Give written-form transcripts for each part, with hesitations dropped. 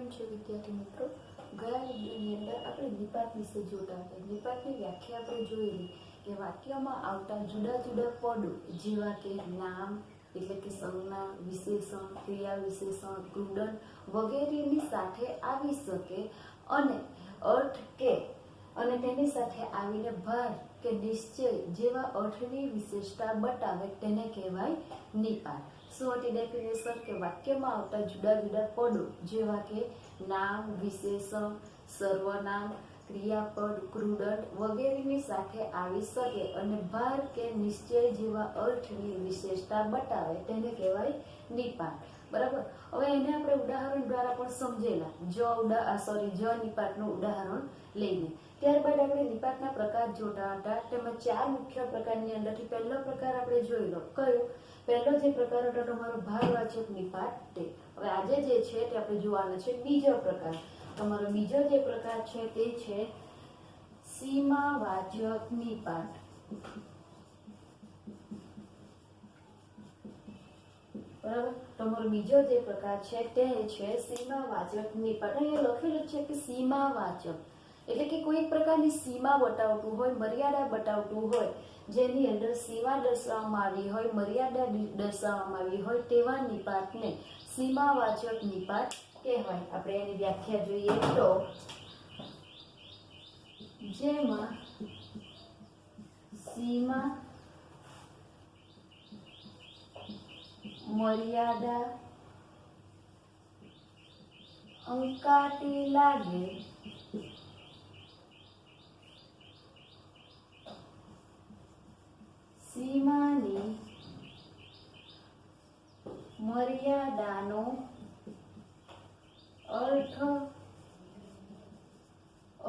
કેમ છો વિદ્યાર્થી મિત્રો? ગયા વિડિયોની અંદર આપણે નિપાત વિશે જોતા હતા. નિપાતની વ્યાખ્યા આપણે જોયેલી કે વાક્યમાં આવતા જુદા જુદા પદો જેવા કે નામ એટલે કે સંજ્ઞા, વિશેષણ, ક્રિયા વિશેષણ, ક્રુદંત વગેરેની સાથે આવી શકે અને અર્થ કે અને તેની સાથે આવીને ભાર કે નિશ્ચય જેવા અર્થની વિશેષતા બતાવે તેને કહેવાય નિપાત. શું હતી ડેફિનેશન? કે વાક્યમાં આવતા જુદા જુદા પદો જેવા કે નામ, વિશેષણ, સર્વનામ, ક્રિયાપદ, ક્રુદંત વગેરેની સાથે આવી શકે અને ભાર કે નિશ્ચય જેવા અર્થની વિશેષતા બતાવે તેને કહેવાય નિપાત. બરાબર. હવે એને આપણે ઉદાહરણ દ્વારા પણ સમજેલા. જ નિપાતનું ઉદાહરણ લઈને ત્યારબાદ આપણે નિપાતના પ્રકાર જોતા હતા. તેમાં 4 મુખ્ય પ્રકારની અંદરથી પહેલો પ્રકાર આપણે જોઈ લો. કયો? પહેલો જે પ્રકાર હતો તમારો ભારવાચક નિપાત તે. હવે આજે જે છે તે આપણે જોવાનો છે બીજો પ્રકાર. તમારો બીજો જે પ્રકાર છે તે છે સીમાવાચક નિપાત. બરાબર. તમારો બીજો જે પ્રકાર છે તે છે સીમાવાચક નિપાત. અહીંયા લખેલું છે કે સીમાવાચક એટલે કે કોઈ પ્રકારની સીમા બતાવતું હોય, મર્યાદા બતાવતું હોય, જેની અંદર સીમા દર્શાવવામાં આવી હોય, મર્યાદા દર્શાવવામાં આવી હોય તેવા નિપાતને સીમાવાચક નિપાત કહેવાય. આપણે એની વ્યાખ્યા જોઈએ તો જેમાં સીમા, મર્યાદા અંકાટી લાગે સીમાની મર્યાદાનો અર્થ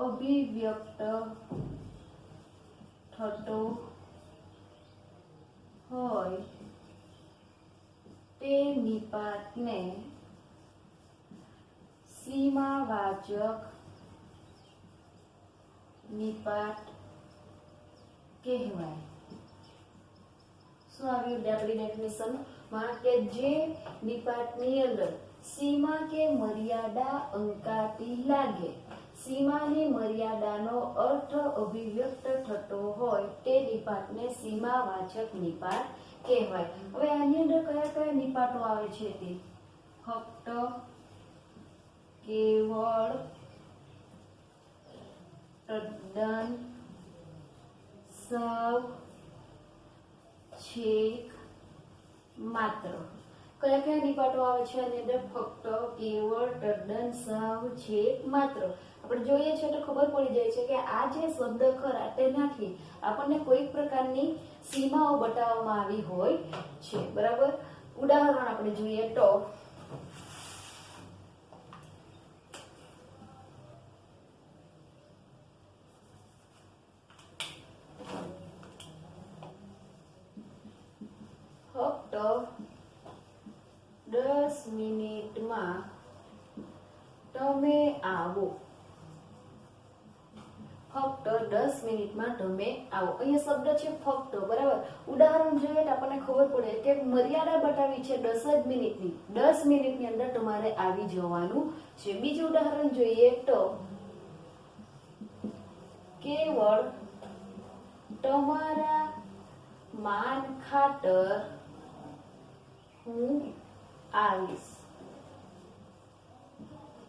અભિવ્યક્ત થતો હોય તે નિપાતને સીમાવાચક નિપાત કહેવાય. શું આવ્યું આપણી ડેફિનેશનમાં? કે જે નિપાતની અંદર સીમા કે મર્યાદા અંકાતી લાગે, સીમાની મર્યાદાનો અર્થ અભિવ્યક્ત થતો હોય તે નિપાતને સીમાવાચક નિપાત કહેવાય. હવે આની અંદર કયા કયા નિપાતો આવે છે તે ફક્ત, કેવળ, તદ્દન, સૌ, છેક, માત્ર. કયા કયા નિપાતો આવે છે આની અંદર? ફક્ત, કેવળ, તદ્દન, સૌ, છેક, માત્ર. આપણે જોઈએ છે તો ખબર પડી જાય છે કે આ જે શબ્દ ખરા તેનાથી આપણને કોઈ પ્રકારની સીમાઓ બતાવવામાં આવી હોય છે. બરાબર. ઉદાહરણ આપણે જોઈએ તો ફક્ત 10 મિનિટમાં તમે આવો. ફક્ત 10 મિનિટમાં તમે આવો. અહીંયા શબ્દ છે ફક્ત. બરાબર. ઉદાહરણ જોઈએ તો આપણને ખબર પડે કે મર્યાદા બતાવી છે 10 જ મિનિટની. 10 મિનિટની અંદર તમારે આવી જવાનું છે. બીજું ઉદાહરણ જોઈએ તો કેવળ તમારા માન ખાતર હું આવીશ.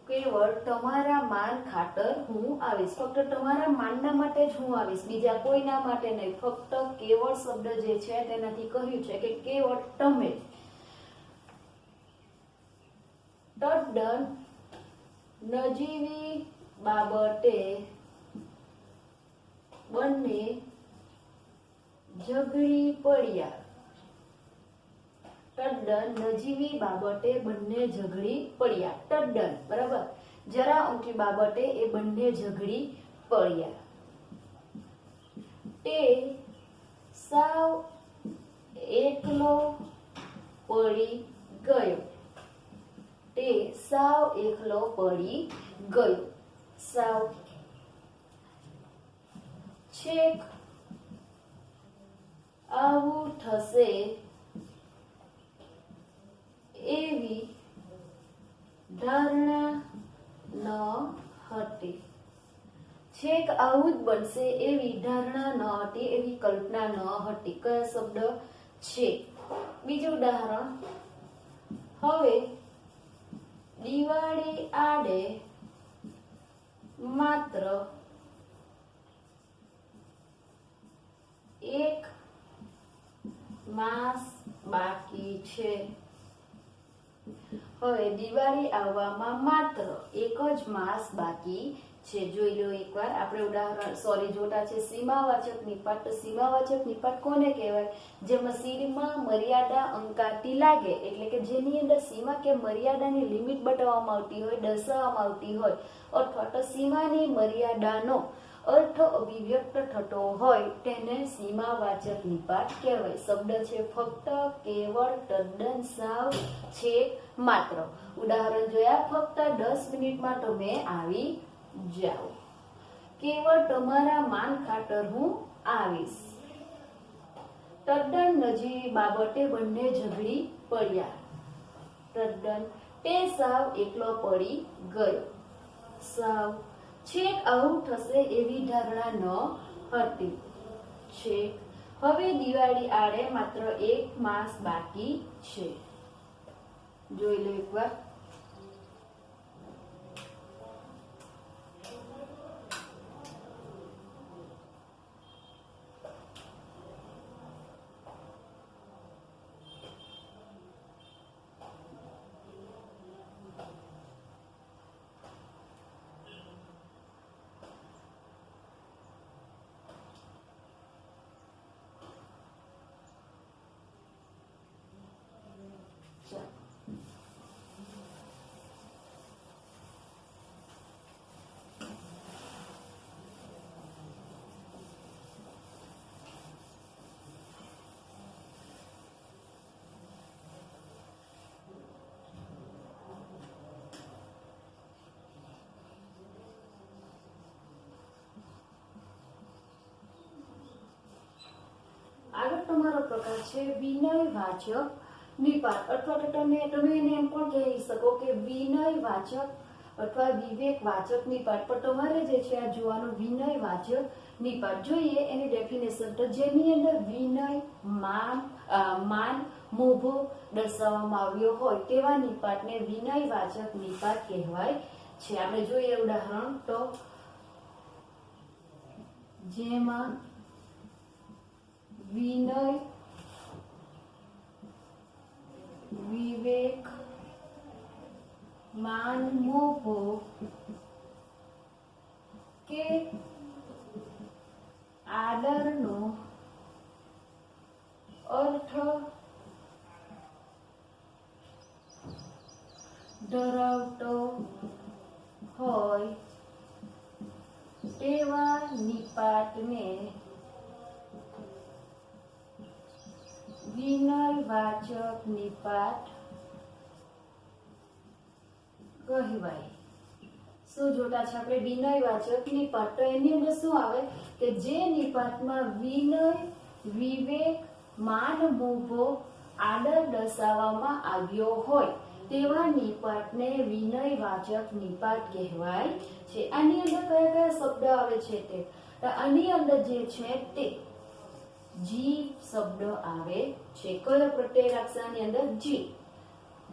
કેવળ તમારા માન ખાતર હું આવીશ. ફક્ત તમારા માનના માટે જ હું આવીશ, બીજા કોઈના માટે નહીં. ફક્ત કેવળ શબ્દ જે છે તેનાથી કહ્યું છે કે કેવળ તમે. તદ્દન નજીવી બાબતે બંને ઝઘડી પડ્યા. તદ્દન નજીવી બાબતે બંને ઝઘડી પડ્યા. તદ્દન. બરાબર. જરા ઊંચી બાબતે એ બંને ઝઘડી પડ્યા. તે સાવ એકલો પડી ગયો. તે સાવ એકલો પડી ગયો. સાવ. છેક આવું થશે એવી ધારણા આવું જ બનશે એવી ધારણા ન હતી, એવી કલ્પના ન હતી. કયો શબ્દ છે? બીજું ઉદાહરણ, હવે દિવાળી આડે માત્ર એક માસ બાકી છે. હવે દિવાળી આવવામાં માત્ર એક જ માસ બાકી છે. જોઈ લો એકવાર. આપણે ઉદાહરણ જોતા છે સીમાવાચક નિપાત. તો સીમાવાચક નિપાત કોને કહેવાય? જેમાં સીમા મર્યાદા અંકાતી લાગે, એટલે કે જેની અંદર સીમા કે મર્યાદાની લિમિટ બતાવવામાં આવતી હોય, દર્શાવવામાં આવતી હોય, અથવા તો સીમાની મર્યાદાનો અર્થ અભિવ્યક્ત થતો હોય, તેને સીમાવાચક નિપાત કહેવાય. શબ્દ છે ફક્ત, કેવળ, તદ્દન, સાવ, છેક, માત્ર. ઉદાહરણ જોયા. ફક્ત 10 મિનિટમાં તમે આવી જાઓ. કેવળ તમારા માન ખાતર હું આવીશ. તદ્દન નજીવી બાબતે બંને ઝઘડી પડ્યા. તદ્દન, તે સાવ એકલો પડી ગયો. સાવ, છેક આવું થશે એવી ધારણા ન હતી. છેક, હવે દિવાળી આડે માત્ર એક માસ બાકી છે. જોઈ લો એકવાર. આગળ તમારો પ્રકાર છે વિનયવાચક નિપાત, અથવા તો તમે એને એમ પણ કહી શકો કે વિનયવાચક અથવા વિવેકવાચક નિપાત. પણ તમારે જે છે આ જોવાનું વિનયવાચક નિપાત. જોઈએ એની ડેફિનેશન. તો જેની અંદર વિનય, માન, મોભો દર્શાવવામાં આવ્યો હોય તેવા નિપાતને વિનયવાચક નિપાત કહેવાય છે. આપણે જોઈએ ઉદાહરણ. તો જેમાં વિનય, વિવેક, માન, મોભો કે આદરનો અર્થ ધરાવતો હોય તેવા નિપાતને વિનયવાચક નિપાત કહેવાય. શું જોતા છે આપણે? વિનયવાચક નિપાત. તો એની અંદર શું આવે કે જે નિપાતમાં વિનય, વિવેક, માન, મોભો, આદર દર્શાવવામાં આવ્યો હોય તેવા નિપાતને વિનયવાચક નિપાત કહેવાય છે. આની અંદર કયા કયા શબ્દ આવે છે તે? આની અંદર જે છે તે જી શબ્દ આવે છે. કયો પ્રત્યય અક્ષરની અંદર? જી.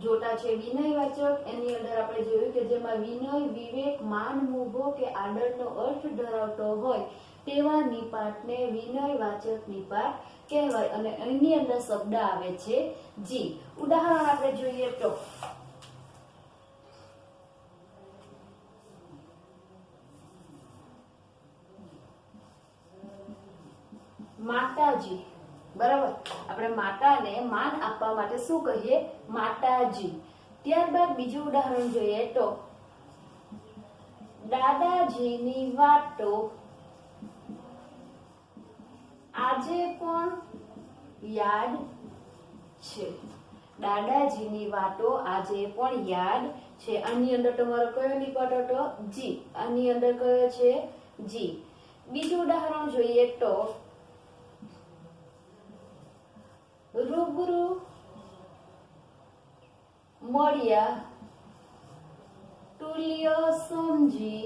જોટા છે વિનયવાચક. એની અંદર આપણે જોયું કે જેમાં વિનય, વિવેક, માન, મોભો કે આદરનો અર્થ ધરાવતો હોય તેવા નિપાતને વિનયવાચક નિપાત કહેવાય. અને એની અંદર શબ્દ આવે છે જી. ઉદાહરણ આપણે જોઈએ તો માતાજી. બરાબર. આપણે માતાને માન આપવા માટે શું કહીએ? માતાજી. ત્યારબાદ બીજું ઉદાહરણ જોઈએ તો દાદાજીની વાતો આજે પણ યાદ છે. દાદાજીની વાતો આજે પણ યાદ છે. આની અંદર તમારો કયો નિપાત હતો? જી. આની અંદર કયો છે? જી. બીજું ઉદાહરણ જોઈએ તો રૂબરૂ મળ્યા, તુલ્ય સમજી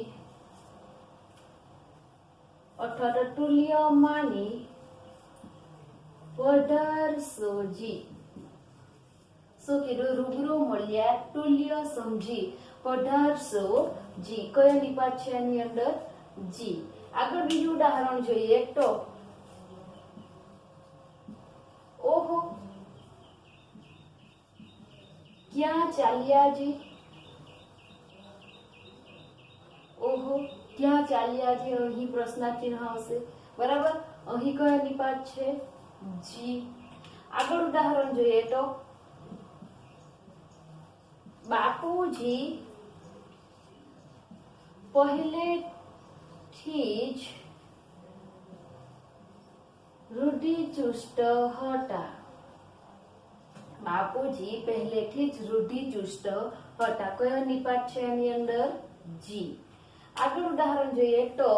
અથવા તો તુલ્ય માની 1800 જી. શું કીધું? રૂબરૂ મળ્યા, તુલ્ય સમજી 1800 જી. કયો નિપાત છે એની અંદર? જી. આગળ બીજું ઉદાહરણ જોઈએ તો ઓહો ક્યાં ચાલ્યા જી. ઓહો ક્યાં ચાલ્યા જી. અહીં પ્રશ્નાર્થ ચિહ્ન આવશે. બરાબર. અહીં કયો નિપાત છે? જી. આગળ ઉદાહરણ જોઈએ તો બાપુજી પહેલેથી જ રૂઢિચુસ્ત હતા. બાપુજી પહેલેથી જ રૂઢિચુસ્ત હતા. કયો નિપાત છે એની અંદર? જી. આગળ ઉદાહરણ જોઈએ તો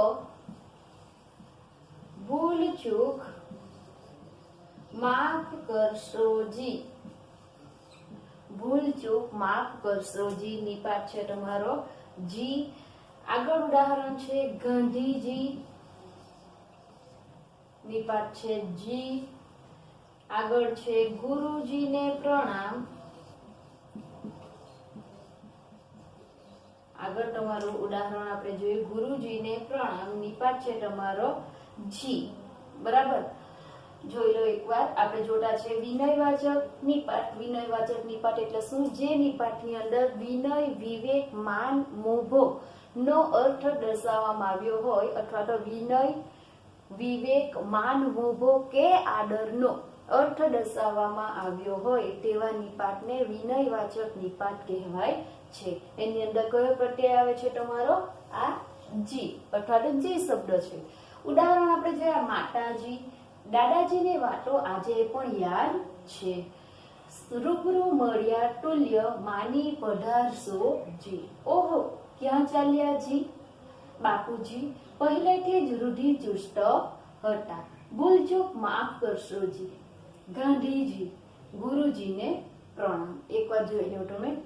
ભૂલ ચૂક માફ કરશો જી. ભૂલ ચૂક માફ કરશો જી નિપાત છે તમારો જી. આગળ ઉદાહરણ છે ગાંધીજી નિપાત છે જી. આગળ છે ગુરુજીને પ્રણામ. આગળ તમારું ઉદાહરણ આપણે જોઈએ ગુરુજીને પ્રણામ નિપાત છે તમારો જી. બરાબર. જોઈ લો એકવાર. આપણે જોતા છે વિનયવાચક નિપાત. વિનયવાચક નિપાત એટલે શું? જે નિપાતની અંદર વિનય, વિવેક, માન, મોભો નો અર્થ દર્શાવવામાં આવ્યો હોય અથવા તો વિનય, વિવેક, માન, મોભો કે આદરનો અર્થ દર્શાવવામાં આવ્યો હોય તેવા નિપાતને વિનયવાચક નિપાત કહેવાય છે. એની અંદર કયો પ્રત્યય આવે છે તમારો? આ જી અથવા તો જી શબ્દ છે. ઉદાહરણ આપણે જોયા માતાજી, દાદાજીની વાતો આજે પણ યાદ છે. રૂબરૂ મળ્યા તુલ્ય માની 1800 જી. ઓહો ક્યાં ચાલ્યા જી. બાપુજી પહેલેથી જ રૂઢિચુસ્ત હતા. ભૂલચૂક માફ કરશો જી. ગાંધીજી ગુરુજીને પ્રણામ. એકવાર જોઈ લો તમે.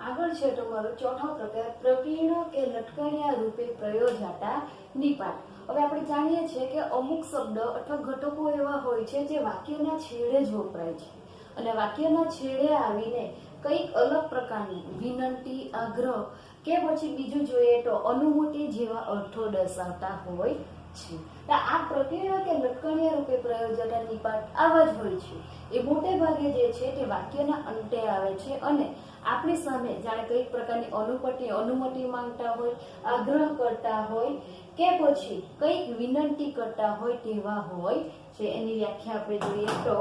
આગળ છે તમારો ચોથો પ્રકાર પ્રકીર્ણ કે લટકણિયા રૂપે પ્રયોજાતા નિપાત. હવે આપણે જાણીએ છીએ કે અમુક શબ્દ અથવા ઘટકો એવા હોય છે જે વાક્યના છેડે જ વપરાય છે અને વાક્યના છેડે આવીને કંઈક અલગ પ્રકારની વિનંતી, આગ્રહ કે પછી બીજું જોઈએ તો અનુમતિ જેવા અર્થો દર્શાવતા હોય છે. આ પ્રકીર્ણ કે લટકણિયા રૂપે પ્રયોજાતા નિપાત આવા જ હોય છે. એ મોટે ભાગે જે છે તે વાક્યના અંતે આવે છે અને આપણી સામે જાણે કઈ પ્રકારની અનુમતિ માંગતા હોય, આગ્રહ કરતા હોય કે પછી કઈક વિનંતી કરતા હોય તેવા હોય છે. એની વ્યાખ્યા આપણે જોઈએ તો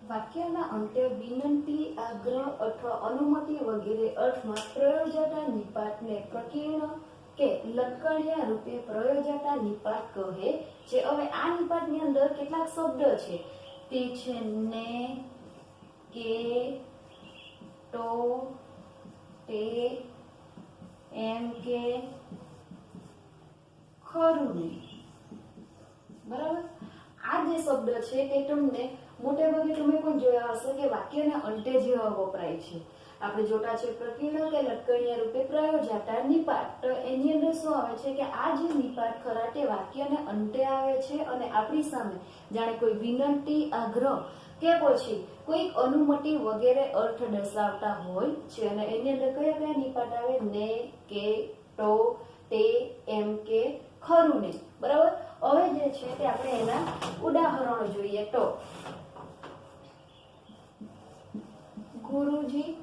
વાક્યના અંતે વિનંતી, આગ્રહ અથવા અનુમતિ વગેરે અર્થમાં પ્રયોજાતા નિપાતને પ્રકીર્ણ કે લટકણિયા રૂપે પ્રયોજાતા નિપાત કહે છે. હવે આ નિપાતની અંદર કેટલાક શબ્દ છે તે છે ને, કે, તો, તે, એમ કે, ખરું ને. બરાબર. આ જે શબ્દ છે તે તમને મોટે ભાગે તમે પણ જોયા હશે કે વાક્યના અંતે જેવા વપરાય છે. આપણે જોતા છે પ્રકીર્ણ કે લટકણિયા રૂપે પ્રયોજાતા નિપાત. તો એની અંદર શું આવે છે કે આ જે નિપાત ખરા તે વાક્યના અંતે આવે છે અને આપણી સામે જાણે કોઈ વિનંતી, આગ્રહ કે પછી કોઈ અનુમતિ વગેરે અર્થ દર્શાવતા હોય છે. અને એની અંદર કયા કયા નિપાત આવે? ને, કે, તો, તે, એમ કે, ખરું ને. બરાબર. હવે જે છે તે આપણે એના ઉદાહરણો જોઈએ. તો ગુરુજી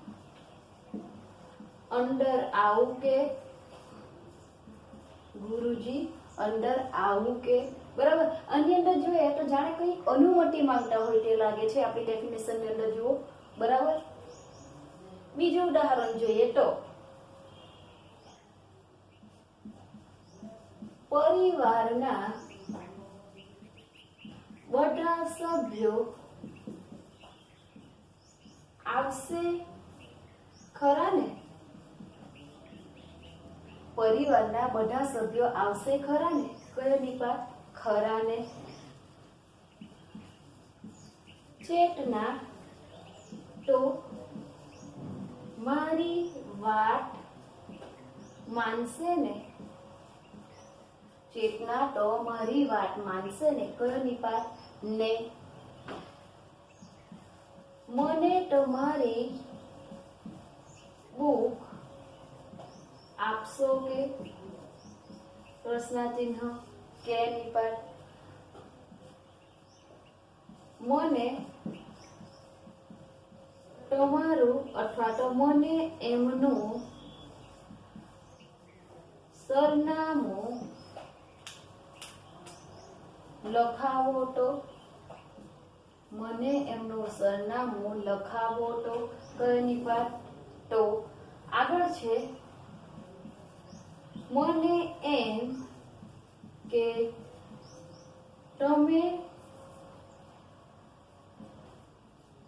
અંદર આવું કે, ગુરુજી અંદર આવું કે. બરાબર. આની અંદર જોઈએ તો જાણે કઈ અનુમતિ માંગતા હોય તે લાગે છે. આપણી ડેફિનેશન ની અંદર જુઓ. બરાબર. બીજું ઉદાહરણ જોઈએ તો પરિવારના બધા સભ્યો આવશે ખરા ને. પરિવારના બધા સભ્યો આવશે ખરા ને. કયો નિપાત? ખરા ને. ચેતના તો મારી વાત માનશે ને. ચેતના તો મારી વાત માનશે ને. કયો નિપાત? ને. મને તમારી બુક આપશો કે. પ્રશ્નાચિહ્ન કે નિપાત. મને તમારું અથવા તો મને એમનું સરનામું લખાવો તો. મને એમનું સરનામું લખાવો તો. કયો નિપાત? તો. આગળ છે મને એમ કે તમે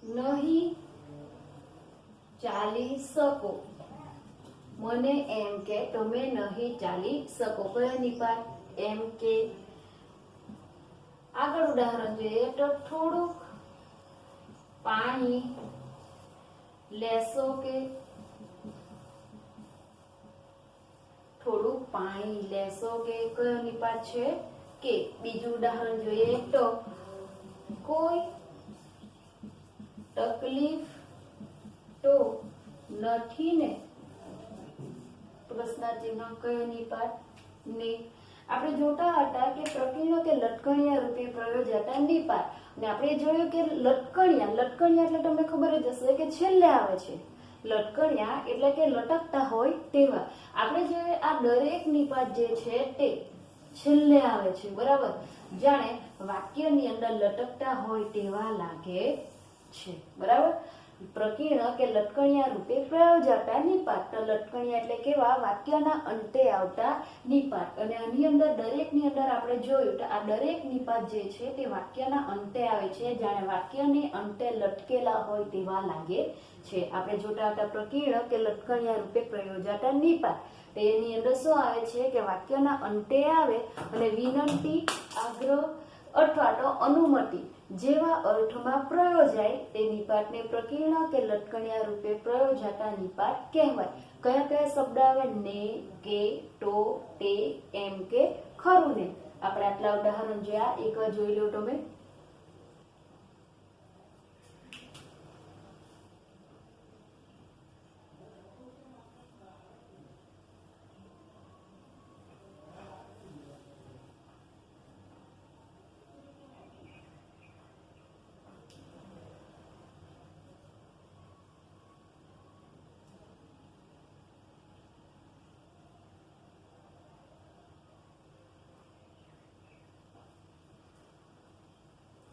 નહીં ચાલી શકો. મને એમ કે તમે નહીં ચાલી શકો. કયો નિપાત? એમ કે. આગળ ઉદાહરણ જોઈએ તો થોડુંક પાણી લેશો કે. થોડુંક પાણી લેશો કે. કયો નિપાત છે? કે. બીજું ઉદાહરણ જોઈએ તો કોઈ તકલીફ તો નથી ને. પ્રશ્નાચિહ્ન. કયો નિપાત? ને. આપણે જોતા હતા કે પ્રકીર્ણ કે લટકણિયા રૂપે પ્રયોજાતા નિપાત. અને આપણે જોયું કે લટકણિયા એટલે તમને ખબર જ હશે કે છેલ્લે આવે છે. લટકણિયા એટલે કે લટકતા હોય તેવા. આપણે જોઈએ આ દરેક નિપાત જે છે તે છેલ્લે આવે છે. બરાબર. જાણે વાક્યની અંદર લટકતા હોય તેવા લાગે છે. બરાબર. પ્રકીર્ણ કે લટકણિયા રૂપે પ્રયોજાતા નિપાત. તો લટકણિયા એટલે કેવા? વાક્યના અંતે આવતા નિપાત. અને આની અંદર દરેકની અંદર આપણે જોયું તો આ દરેક નિપાત જે છે તે વાક્યના અંતે આવે છે. જાણે વાક્યની અંતે લટકેલા હોય તેવા લાગે છે. આપણે જોતા હતા પ્રકીર્ણ કે લટકણિયા રૂપે પ્રયોજાતા નિપાત. તેની અંદર શું આવે છે કે વાક્યના અંતે આવે અને વિનંતી, આગ્રહ અથવા તો અનુમતિ જેવા અર્થમાં પ્રયોજાય તે નિપાતને પ્રકીર્ણ કે લટકણિયા રૂપે પ્રયોજાતા નિપાત કહેવાય. કયા કયા શબ્દ આવે? ને, કે, તો, તે, એમ કે, ખરું ને. આપણે આટલા ઉદાહરણ જોયા. એકવાર જોઈ લો તમે.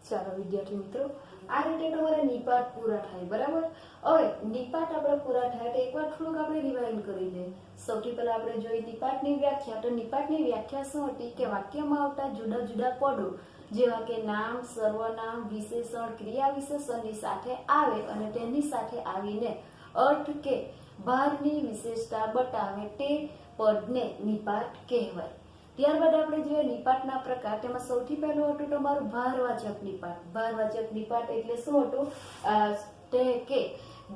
ચાલો વિદ્યાર્થી મિત્રો, આ રીતે તમારા નિપાત પૂરા થાય. બરાબર. હવે નિપાત આપણે પૂરા થાય તો એકવાર થોડુંક આપણે રિવાઇન્ડ કરી લઈએ. સૌથી પહેલા આપણે જોઈ નિપાતની વ્યાખ્યા. તો નિપાતની વ્યાખ્યા શું હતી કે વાક્યમાં આવતા જુદા જુદા પદો જેવા કે નામ, સર્વનામ, વિશેષણ, ક્રિયા વિશેષણની સાથે આવે અને તેની સાથે આવીને અર્થ કે ભારની વિશેષતા બતાવે તે પદને નિપાત કહેવાય. ત્યારબાદ આપણે જોઈએ નિપાતના પ્રકાર. તેમાં સૌથી પહેલું હતું તમારું ભારવાચક નિપાત. ભારવાચક નિપાત એટલે શું હતું? તે કે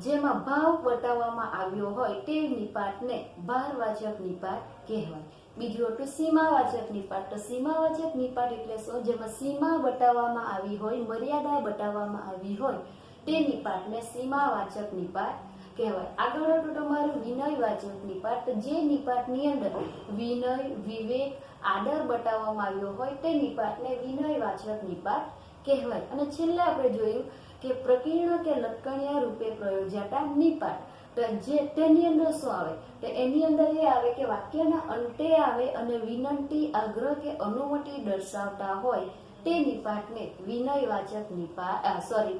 જેમાં ભાવ બતાવવામાં આવ્યો હોય તે નિપાતને ભારવાચક નિપાત કહેવાય. બીજું હતું સીમાવાચક નિપાત. તો સીમાવાચક નિપાત એટલે શું? જેમાં સીમા બતાવવામાં આવી હોય, મર્યાદા બતાવવામાં આવી હોય તે નિપાતને સીમાવાચક નિપાત કહેવાય. આગળ હતું તમારું વિનયવાચક નિપાત. જે નિપાતની અંદર વિનય, વિવેક, આદર બતાવવામાં આવ્યો હોય તે નિપાતને વિનયવાચક નિપાત કહેવાય. અને છેલ્લે આપણે જોયું કે પ્રકીર્ણ કે લટકણિયા રૂપે પ્રયોજાતા નિપાત. તો જે તેની અંદર શું આવે? તો એની અંદર એ આવે કે વાક્યના અંતે આવે અને વિનંતી, આગ્રહ કે અનુમતિ દર્શાવતા હોય તે નિપાતને વિનયવાચક નિપાત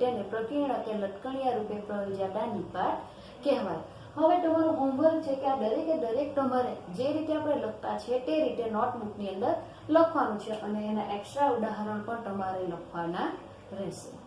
તેને પ્રકીર્ણ કે લટકણિયા રૂપે પ્રયોજાતા નિપાત કહેવાય. હવે તમારું હોમવર્ક છે કે આ દરેકે દરેક તમારે જે રીતે આપણે લખતા છે તે રીતે નોટબુકની અંદર લખવાનું છે અને એના એક્સ્ટ્રા ઉદાહરણ પણ તમારે લખવાના રહેશે.